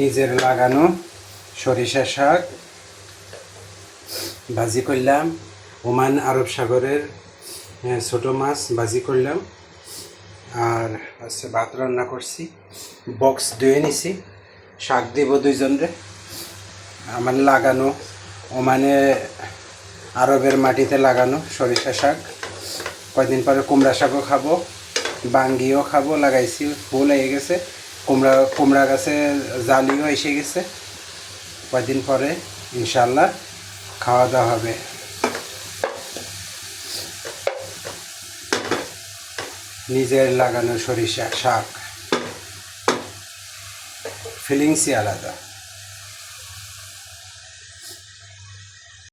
নিজের লাগানো সরিষা শাক ভাজি করলাম। ওমান আরব সাগরের ছোটো মাছ ভাজি করলাম। আর হচ্ছে ভাত রান্না করছি, বক্স ধুয়ে নিছি, শাক দেব দুইজনরে। আমার লাগানো ওমানে আরবের মাটিতে লাগানো সরিষা শাক। কয়দিন পরে কুমড়া শাকও খাবো, বাঙ্গিও খাবো। লাগাইছি, ফুল হয়ে গেছে। কুমড়া গাছে জালিও এসে গেছে। কয়দিন পরে ইনশাল্লাহ খাওয়া দাওয়া হবে। নিজের লাগানো সরিষা শাক ফিলিংসই আলাদা।